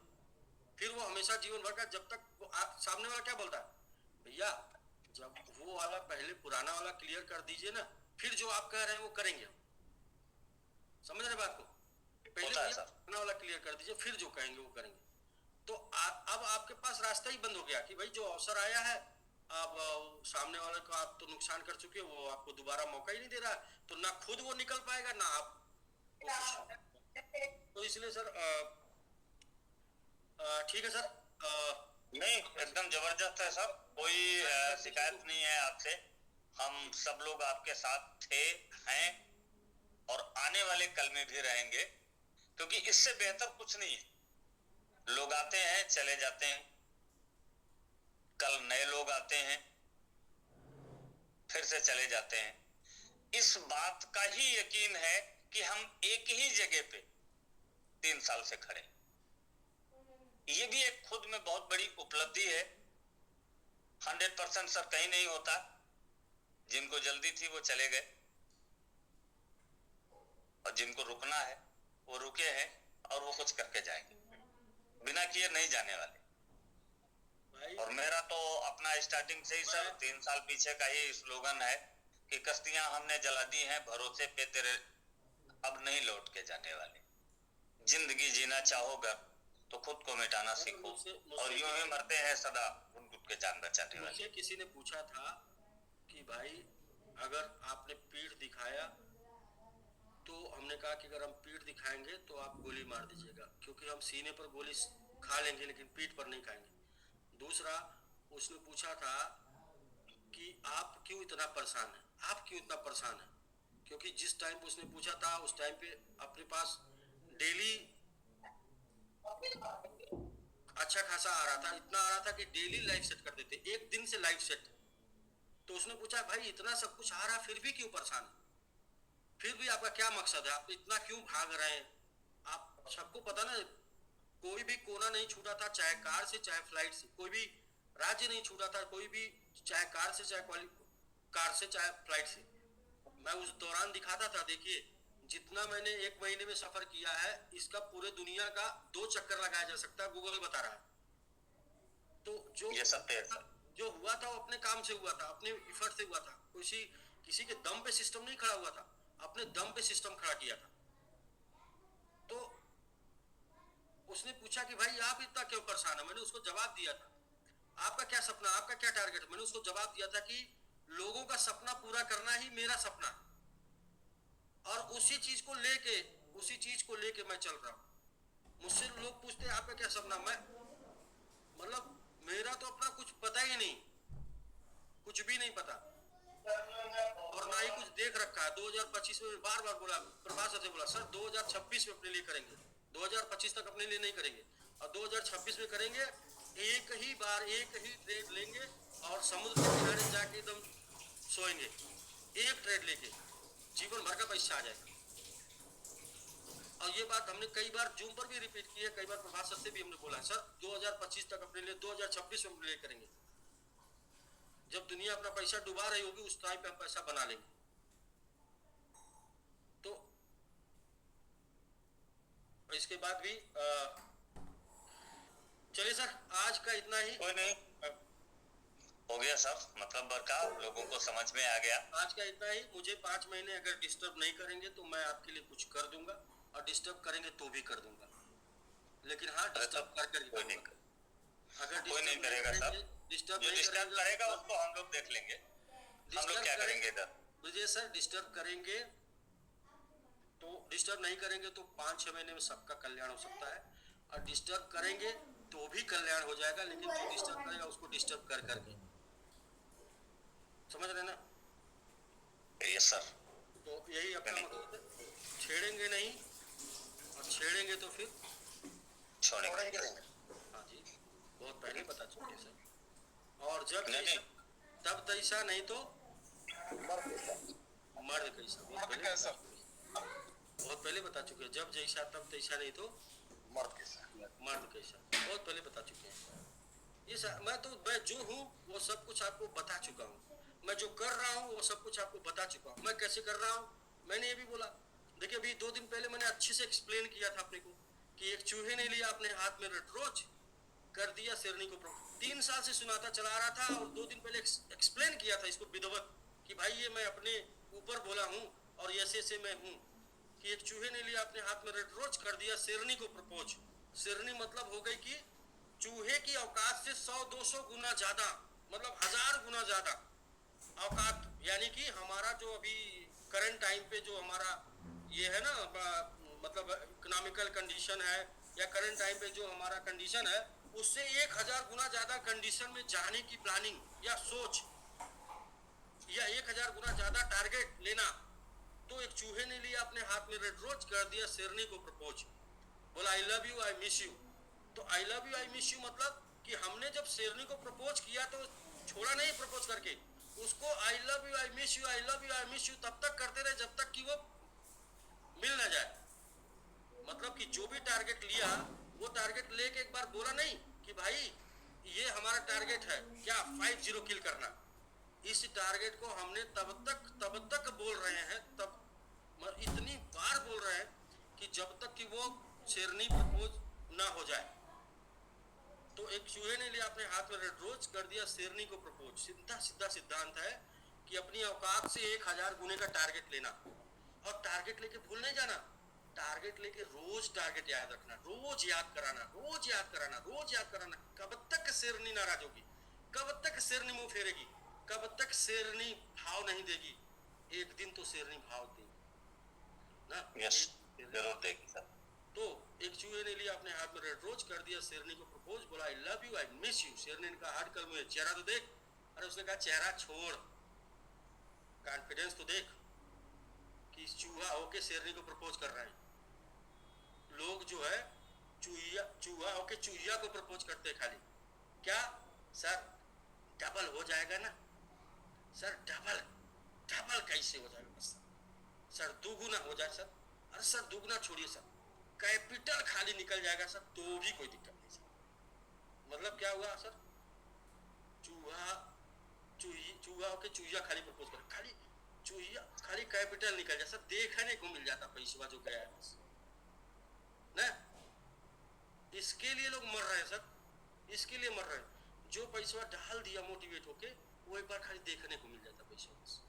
फिर वो हमेशा जीवन भर का, जब तक वो आप सामने वाला क्या बोलता है, भैया जब वो वाला पहले पुराना वाला क्लियर कर दीजिए ना, फिर जो आप कह रहे हैं वो करेंगे हम। समझ रहे बात को, पहले पुराना वाला क्लियर कर दीजिए, फिर जो कहेंगे वो करेंगे। तो अब आपके पास रास्ता ही बंद हो गया कि भाई जो अवसर आया है अब सामने वाले को आप तो नुकसान कर चुके हो, वो आपको दोबारा मौका ही नहीं दे रहा है, तो ना खुद वो निकल पाएगा ना आप। तो इसलिए सर ठीक है सर, नहीं एकदम जबरदस्त है सर, कोई शिकायत नहीं है आपसे। हम सब लोग आपके साथ थे, हैं और आने वाले कल में भी रहेंगे, क्योंकि इससे बेहतर कुछ नहीं है। लोग आते हैं चले जाते हैं, कल नए लोग आते हैं फिर से चले जाते हैं। इस बात का ही यकीन है कि हम एक ही जगह पे 3 साल से खड़े, ये भी एक खुद में बहुत बड़ी उपलब्धि है। 100% सर कहीं नहीं होता, जिनको जल्दी थी वो चले गए और जिनको रुकना है वो रुके हैं और वो कुछ करके जाएंगे, बिना किए नहीं जाने वाले। और मेरा तो अपना स्टार्टिंग से ही सर 3 साल पीछे का ही स्लोगन है कि कश्तियां हमने जला दी हैं भरोसे पे तेरे, अब नहीं लौट के जाने वाले। जिंदगी जीना चाहोगा तो खुद को मिटाना सीखो, और यूं ही मरते हैं सदा घुट के जान बचाने वाले। मुझे किसी ने पूछा था कि भाई अगर आपने पीठ दिखाया, तो हमने कहा कि अगर हम पीठ दिखाएंगे तो आप गोली मार दीजिएगा, क्योंकि हम सीने पर गोली खा लेंगे लेकिन पीठ पर नहीं खाएंगे। दूसरा उसने पूछा था कि आप क्यों इतना परेशान हैं, आप क्यों इतना परेशान हैं, क्योंकि जिस टाइम पे उसने पूछा था उस टाइम पे अपने पास डेली अच्छा खासा खासा आ रहा था, इतना आ रहा था कि डेली लाइव सेट कर देते, एक दिन से लाइव सेट। तो उसने पूछा भाई इतना सब कुछ आ रहा फिर भी क्यों परेशान है, फिर भी आपका क्या मकसद है, आप इतना क्यों भाग रहे हैं। आप सबको पता ना, कोई भी कोना नहीं छूटा था, चाहे कार से चाहे फ्लाइट से, कोई भी राज्य नहीं छूटा था, कोई भी, चाहे कार से चाहे कार से चाहे फ्लाइट से। मैं उस दौरान दिखाता था, देखिए जितना मैंने एक महीने में सफर किया है इसका पूरे दुनिया का 2 चक्कर लगाया जा सकता है, गूगल बता रहा है। तो जो ये सत्य है सर। जो हुआ था वो अपने काम से हुआ था, अपने इफर्ट से हुआ था, किसी के दम पे सिस्टम नहीं खड़ा हुआ था, अपने दम पे सिस्टम खड़ा किया था। तो उसने पूछा कि भाई आप इतना क्यों परेशान है, मैंने उसको जवाब दिया था आपका क्या सपना, आपका क्या टारगेट है। मैंने उसको जवाब दिया था कि लोगों का सपना पूरा करना ही मेरा सपना, और उसी चीज को लेके मैं चल रहा हूँ। मुझसे लोग पूछते हैं आपका क्या सपना, मैं मतलब मेरा तो अपना कुछ पता ही नहीं, कुछ भी नहीं पता, और ना ही कुछ देख रखा है। 2025 में बार बार बोला, प्रभास सर से बोला सर 2026 में अपने लिए करेंगे, 2025 तक अपने लिए नहीं करेंगे, और 2026 में करेंगे। एक ही बार एक ही ट्रेड लेंगे और समुद्र के किनारे जाके एकदम सोएंगे, एक ट्रेड लेके जीवन भर का पैसा आ जाएगा। और ये बात हमने कई बार जूम पर भी रिपीट की है, कई बार प्रभास सर से भी हमने बोला सर 2025 तक अपने लिए, 2026 में अपने लिए करेंगे। जब दुनिया अपना पैसा डुबा रही होगी उस टाइम पे हम पैसा बना लेंगे। तो इसके बाद भी चलिए सर आज का इतना ही। कोई नहीं, हो गया सब, मतलब बरका लोगों को समझ में आ गया। आज का इतना ही। मुझे 5 महीने अगर डिस्टर्ब नहीं करेंगे तो मैं आपके लिए कुछ कर दूंगा, और डिस्टर्ब करेंगे तो भी कर दूंगा, लेकिन हाँ डिस्टर्ब कर कोई नहीं, अगर कोई नहीं करेगा सर। डिस्टर्ब जो नहीं डिस्टर्ब करेगा उसको हम लोग देख लेंगे, हम लोग क्या करेंगे इधर। मुझे सर डिस्टर्ब करेंगे तो, डिस्टर्ब नहीं करेंगे तो 5-6 महीने में सबका कल्याण हो सकता है, और डिस्टर्ब करेंगे तो भी कल्याण हो जाएगा, लेकिन जो डिस्टर्ब करेगा उसको डिस्टर्ब कर करके, समझ रहे ना। Yes sir. तो यही अपना मतलब है, छेड़ेंगे नहीं, और छेड़ेंगे तो फिर छोड़ेंगे। हाँ जी, बहुत पहले बता चुके हैं सर। और जब नहीं, जैसा तब तैसा, नहीं तो मर्द कैसा, बहुत पहले बता चुके हैं। जब जैसा तब तैसा, नहीं तो मर्द कैसा बहुत पहले बता चुके हैं। ये मैं जो हूँ वो सब कुछ आपको बता चुका हूँ, मैं जो कर रहा हूँ वो सब कुछ आपको बता चुका हूँ। मैं कैसे कर रहा हूँ मैंने ये भी बोला। देखिए अभी 2 दिन पहले मैंने अच्छे से एक्सप्लेन किया था अपने को कि एक चूहे ने लिया अपने हाथ में रोज कर दिया शेरनी को। 3 साल से सुनाता चला रहा था, और 2 दिन पहले एक्सप्लेन किया था इसको विधिवत कि भाई ये मैं अपने ऊपर बोला हूँ और ऐसे मैं हूँ, कि एक चूहे ने लिया अपने हाथ में रोज कर दिया शेरनी को प्रपोज। शेरनी मतलब हो गई कि चूहे की औकात से 100-200 गुना ज्यादा, मतलब 1000 गुना ज्यादा औकात, यानी कि हमारा जो अभी करंट टाइम पे जो हमारा ये है ना, मतलब इकोनॉमिकल कंडीशन है, या करंट टाइम पे जो हमारा कंडीशन है, उससे 1000 गुना ज्यादा कंडीशन में जाने की प्लानिंग या सोच, या 1000 गुना ज्यादा टारगेट लेना। तो एक चूहे ने लिया अपने हाथ में रोज कर दिया शेरनी को प्रपोज, बोला I love you I miss you. तो I love you I miss you मतलब कि हमने जब शेरनी को प्रपोज किया तो छोड़ा नहीं प्रपोज करके उसको, आई love you I miss you, I love you I miss you तब तक करते रहे जब तक कि वो मिल ना जाए। मतलब कि जो भी टारगेट लिया वो टारगेट लेके एक बार बोला नहीं कि भाई ये हमारा टारगेट है क्या 50 किल करना। इस टारगेट को हमने तब तक बोल रहे हैं, तब इतनी बार बोल रहे हैं कि जब तक कि वो शेरनी प्रपोज ना हो जाए। तो एक चूहे ने लिया अपने हाथ में रोज कर दिया शेरनी को प्रपोज। सीधा सिद्धांत है कि अपनी औकात से 1000 गुने का टारगेट लेना, और टारगेट लेके भूल नहीं जाना, टारगेट लेके रोज टारगेट याद रखना, रोज याद कराना, रोज याद कराना, रोज याद कराना। कब तक शेरनी नाराज होगी, कब तक शेरनी मुंह फेरेगी, कब तक शेरनी भाव नहीं देगी, एक दिन तो शेरनी भाव देगी ना। यस जरूर देगी सर। तो एक चूहे ने लिया अपने हाथ में रोज कर दिया शेरनी को प्रपोज, बोला I love you I miss you. शेरनी ने कहा हटकर मुझे चेहरा तो देख। अरे उसने कहा चेहरा छोड़, कॉन्फिडेंस तो देख कि चूहा होके शेरनी को प्रपोज कर रहा है। लोग जो है चूहा होके जाके चूहिया को प्रपोज करते हैं खाली। क्या सर डबल हो जाएगा ना सर, डबल डबल कैसे हो जाएगा बस सर, दुगुना हो जाए सर। अरे सर दुगुना छोड़िए सर, कैपिटल खाली निकल जाएगा सर तो भी कोई दिक्कत नहीं सर। मतलब क्या हुआ सर, चूहा चूहा के चूहिया खाली प्रपोज कर, खाली चूहिया खाली कैपिटल निकल जाए सर, देखने को मिल जाता पैसा जो गया है बस ना। इसके लिए लोग मर रहे हैं सर, इसके लिए मर रहे हैं। जो पैसा डाल दिया मोटिवेट होके, वो एक बार खाली देखने को मिल जाता पैसा बस।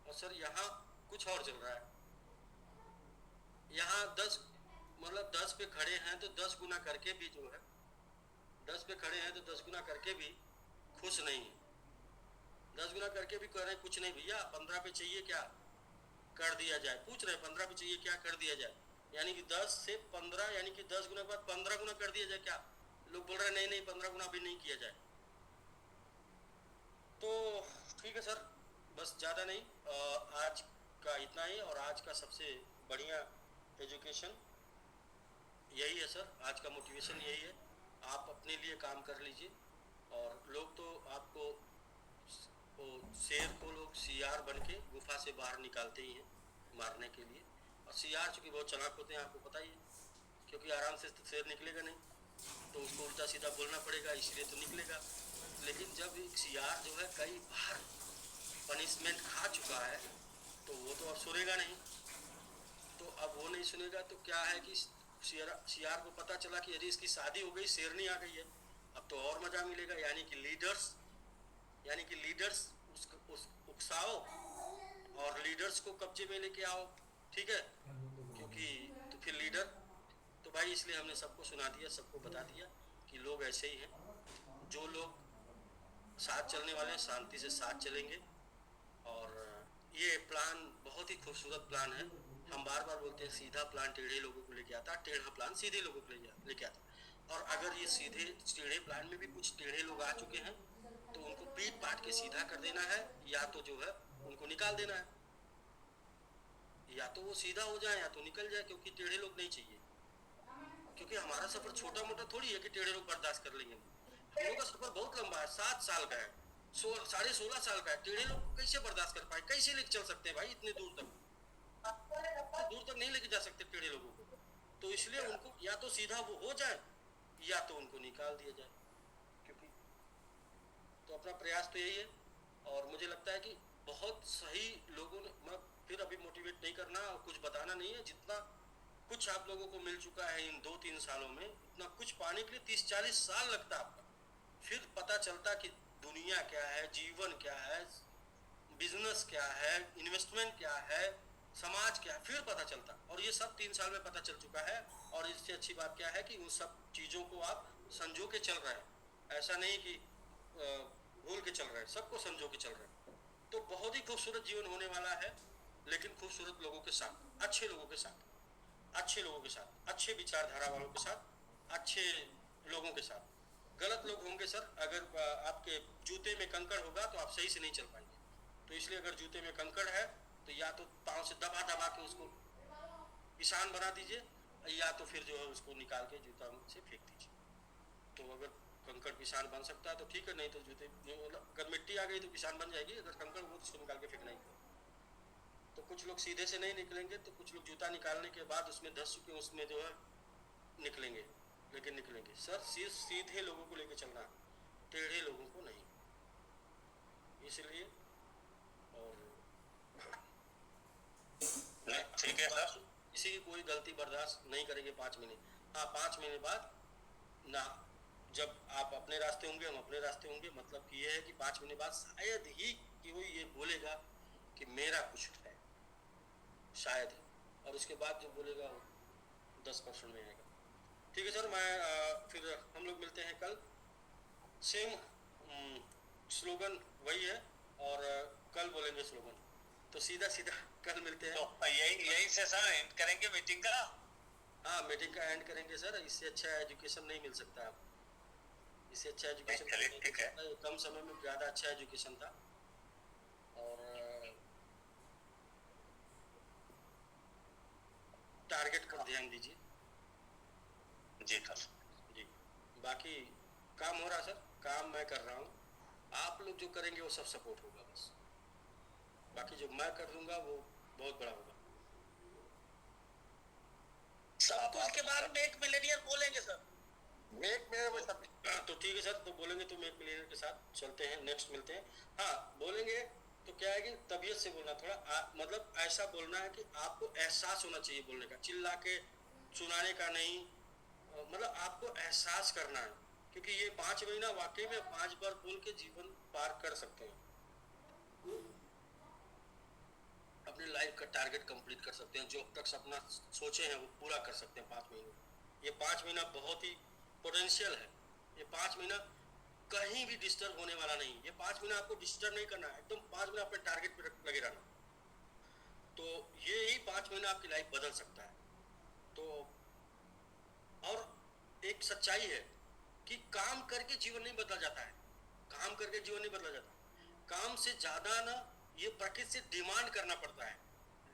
और सर यहाँ कुछ और चल रहा है, यहाँ 10 मतलब 10 पे खड़े हैं तो 10 गुना करके भी जो है, 10 पे खड़े हैं तो 10 गुना करके भी खुश नहीं है। 10 गुना करके भी कह रहे हैं कुछ नहीं भैया, 15 पे चाहिए क्या कर दिया जाए, पूछ रहे 15 पे चाहिए क्या कर दिया जाए, यानी कि 10 से 15 यानी कि 10 गुना के बाद 15 गुना कर दिया जाए क्या। लोग बोल रहे नहीं नहीं 15 गुना भी नहीं किया जाए। तो ठीक है सर, बस ज़्यादा नहीं, आज का इतना ही। और आज का सबसे बढ़िया एजुकेशन यही है सर, आज का मोटिवेशन यही है, आप अपने लिए काम कर लीजिए। और लोग तो आपको शेर को लोग सियार बन के गुफा से बाहर निकालते ही हैं मारने के लिए। और सियार चूँकि बहुत चालाक होते हैं आपको पता ही है, क्योंकि आराम से तो शेर निकलेगा नहीं, तो उसको उल्टा सीधा बोलना पड़ेगा, इसलिए तो निकलेगा। लेकिन जब एक सियार जो है कई बार पनिशमेंट खा चुका है तो वो तो अब सुनेगा नहीं। तो अब वो नहीं सुनेगा तो क्या है कि सियार को पता चला कि यदि इसकी शादी हो गई, शेरनी आ गई है, अब तो और मजा मिलेगा। यानी कि लीडर्स उकसाओ और लीडर्स को कब्जे में लेके आओ, ठीक है, क्योंकि तो फिर लीडर तो भाई, इसलिए हमने सबको सुना दिया, सबको बता दिया कि लोग ऐसे ही हैं। जो लोग साथ चलने वाले हैं शांति से साथ चलेंगे। और ये प्लान बहुत ही खूबसूरत प्लान है। हम बार बार बोलते हैं सीधा प्लान टेढ़े लोगों को लेके आता, टेढ़ा प्लान सीधे लोगों को लेके आता। और अगर ये सीधे टेढ़े प्लान में भी कुछ टेढ़े लोग आ चुके हैं तो उनको पीट पाट के सीधा कर देना है, या तो जो है उनको निकाल देना है, या तो वो सीधा हो जाए या तो निकल जाए, क्योंकि टेढ़े लोग नहीं चाहिए। क्योंकि हमारा सफर छोटा मोटा थोड़ी है कि टेढ़े लोग बर्दाश्त कर लेंगे। हम लोग का सफर बहुत लंबा है, 7 साल का है, 16.5 साल का है। टेढ़े लोग कैसे बर्दाश्त कर पाए, कैसे लेके चल सकते हैं भाई इतने दूर तक, दूर तक नहीं लेके जा सकते टेढ़े लोगों को। तो इसलिए उनको या तो सीधा वो हो जाए या तो उनको निकाल दिया जाए, क्योंकि तो अपना प्रयास तो यही है। और मुझे लगता है कि बहुत सही लोगों ने, मैं फिर अभी मोटिवेट नहीं करना और कुछ बताना नहीं है, जितना कुछ आप लोगों को मिल चुका है इन 2-3 सालों में, इतना कुछ पाने के लिए 30-40 साल लगता आपका। फिर पता चलता कि दुनिया क्या है, जीवन क्या है, बिजनेस क्या है, इन्वेस्टमेंट क्या है, समाज क्या है, फिर पता चलता। और ये सब 3 साल में पता चल चुका है। और इससे अच्छी बात क्या है कि उन सब चीज़ों को आप संजो के चल रहे हैं, ऐसा नहीं कि भूल के चल रहे हैं, सबको संजो के चल रहे हैं। तो बहुत ही खूबसूरत जीवन होने वाला है, लेकिन खूबसूरत लोगों के साथ, अच्छे लोगों के साथ, अच्छे लोगों के साथ, अच्छे विचारधारा वालों के साथ, अच्छे लोगों के साथ। गलत लोग होंगे सर, अगर आपके जूते में कंकड़ होगा तो आप सही से नहीं चल पाएंगे। तो इसलिए अगर जूते में कंकड़ है तो या तो पाँव से दबा दबा के उसको निशान बना दीजिए, या तो फिर जो है उसको निकाल के जूता से फेंक दीजिए। तो अगर कंकड़ पिसान बन सकता है तो ठीक है, नहीं तो जूते अगर मिट्टी आ गई तो पिसान बन जाएगी, अगर कंकड़ हो तो उसको निकाल के फेंकना ही। तो कुछ लोग सीधे से नहीं निकलेंगे, तो कुछ लोग जूता निकालने के बाद उसमें धंस चुके उसमें जो है निकलेंगे, लेकिन निकलेंगे। सर सीधे लोगों को लेके चलना, टेढ़े लोगों को नहीं। इसलिए और ठीक है सर, किसी की कोई गलती बर्दाश्त नहीं करेंगे 5 महीने। हाँ 5 महीने बाद ना, जब आप अपने रास्ते होंगे हम अपने रास्ते होंगे, मतलब कि ये है कि 5 महीने बाद शायद ही कि वो ये बोलेगा कि मेरा कुछ है, शायद है। और उसके बाद जो बोलेगा वो 10% में आएगा। ठीक है सर, मैं फिर हम लोग मिलते हैं कल। सेम स्लोगन वही है और कल बोलेंगे स्लोगन, तो सीधा सीधा कल मिलते हैं। तो यही से सर एंड करेंगे मीटिंग का। हाँ मीटिंग का एंड करेंगे सर, इससे अच्छा एजुकेशन नहीं मिल सकता आपको, इससे अच्छा एजुकेशन नहीं मिल सकता। कम समय में ज़्यादा अच्छा एजुकेशन था। और टारगेट पर ध्यान दीजिए। जी सर। जी। बाकी काम हो रहा सर, काम मैं कर रहा हूँ, आप लोग जो करेंगे वो सब सपोर्ट होगा बस। बाकी जो मैं कर दूंगा वो बहुत बड़ा होगा। सब तो उसके बाद में एक मिलेनियर बोलेंगे सर। तो ठीक है सर, तो बोलेंगे तो मेक मिलियनर के साथ चलते हैं, नेक्स्ट मिलते हैं। हाँ बोलेंगे तो क्या है कि तबीयत से बोलना थोड़ा मतलब ऐसा बोलना है कि आपको एहसास होना चाहिए बोलने का, चिल्ला के सुनाने का नहीं, मतलब आपको एहसास करना है। क्योंकि ये 5 महीना वाकई में 5 बार बोल के जीवन पार कर सकते हैं, अपने लाइफ का टारगेट कंप्लीट कर सकते हैं, जो अब तक सपना सोचे हैं वो पूरा कर सकते हैं 5 महीने। ये 5 महीना बहुत ही पोटेंशियल है। ये 5 महीना कहीं भी डिस्टर्ब होने वाला नहीं। ये 5 महीना आपको डिस्टर्ब नहीं करना है, एकदम 5 महीना अपने टारगेट पे लगे रहना। तो ये ही 5 महीना आपकी लाइफ बदल सकता है। तो और एक सच्चाई है कि काम करके जीवन नहीं बदला जाता है, काम करके जीवन नहीं बदला जाता। काम से ज्यादा ना ये प्रकृति से डिमांड करना पड़ता है।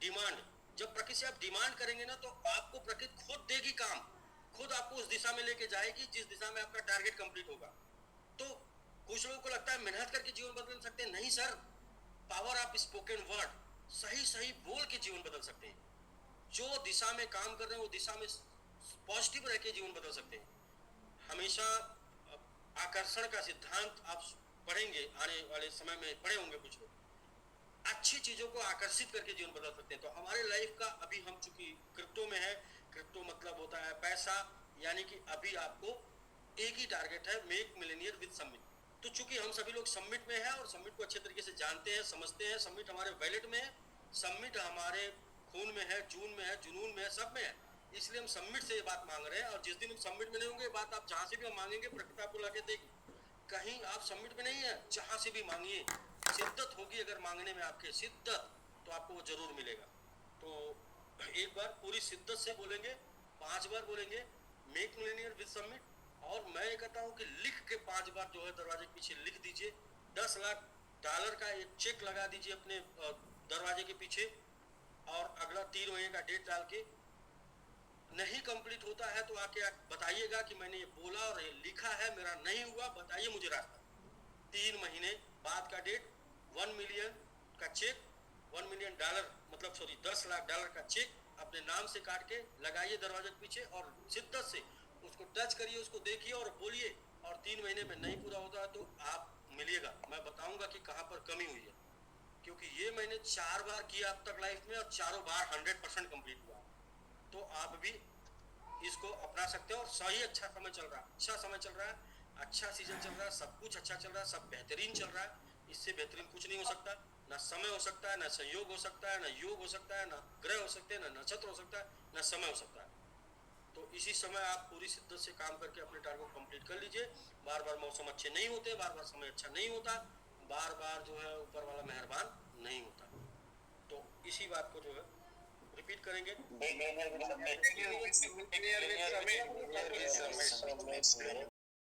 डिमांड, जब प्रकृति से आप डिमांड करेंगे ना तो आपको प्रकृति खुद देगी काम, खुद आपको उस दिशा में लेके जाएगी जिस दिशा में आपका टारगेट कंप्लीट होगा। तो कुछ लोगों को लगता है मेहनत करके जीवन बदल सकते हैं, नहीं sir, power of spoken word, सही सही बोल के जीवन बदल सकते हैं। जो दिशा में काम कर रहे हैं वो दिशा में पॉजिटिव रह के जीवन बदल सकते हैं। हमेशा आकर्षण का सिद्धांत आप पढ़ेंगे, आने वाले समय में पढ़े होंगे कुछ लोग, अच्छी चीजों को आकर्षित करके जीवन बदल सकते हैं। तो हमारे लाइफ का अभी हम चूंकि क्रिप्टो में है, क्रिप्टो मतलब होता है पैसा, यानी कि अभी आपको एक ही टारगेट है, मेक मिलेनियर विद समिट। तो चूंकि हम सभी लोग समिट में हैं और समिट को अच्छे तरीके से जानते हैं, समझते हैं, समिट हमारे वैलेट में है, समिट हमारे खून में है, जून में है, जुनून में है, सब में है, इसलिए हम समिट से ये बात मांग रहे हैं। और जिस दिन हम समिट में नहीं होंगे, बात आप जहां से भी हम मांगेंगे प्रकृति आपको लाके देगी। कहीं आप समिट में नहीं है, जहां से भी मांगिए, शिद्दत होगी अगर मांगने में आपके शिद्दत, तो आपको वो जरूर मिलेगा। तो एक बार पूरी शिद्दत से बोलेंगे, 5 बार बोलेंगे मेक मिलेनियर विद समिट। और मैं ये कहता हूँ कि लिख के 5 बार जो है दरवाजे के पीछे लिख दीजिए, $10 लाख का एक चेक लगा दीजिए अपने दरवाजे के पीछे, और अगला 3 महीने का डेट डाल के, नहीं कंप्लीट होता है तो आके बताइएगा कि मैंने ये बोला और ये लिखा है, मेरा नहीं हुआ, बताइए मुझे रास्ता। 3 महीने बाद का डेट, $1 मिलियन का चेक, $1 मिलियन मतलब सॉरी $10 लाख का चेक अपने नाम से काट के लगाइए दरवाजे के पीछे, और शिद्दत से उसको टच करिए, उसको देखिए और बोलिए। और 3 महीने में नहीं पूरा होता है तो आप मिलिएगा, मैं बताऊंगा कि कहाँ पर कमी हुई है। क्योंकि ये मैंने 4 बार किया अब तक लाइफ में, और चारों बार 100% कंप्लीट हुआ। तो आप भी इसको अपना सकते हो। और सही अच्छा समय चल रहा है, अच्छा समय चल रहा है, अच्छा सीजन चल रहा है, सब कुछ अच्छा चल रहा है, सब बेहतरीन चल रहा है। इससे बेहतरीन कुछ नहीं हो सकता, ना समय हो सकता है, ना संयोग हो सकता है, ना योग हो सकता है, ना ग्रह हो सकते हैं, ना नक्षत्र हो सकता है, ना समय हो सकता है। तो इसी समय आप पूरी शिद्दत से काम करके अपने टारगेट कंप्लीट कर लीजिए। बार बार मौसम अच्छे नहीं होते, बार बार समय अच्छा नहीं होता, बार बार जो है ऊपर वाला मेहरबान नहीं होता। तो इसी बात को जो है रिपीट करेंगे।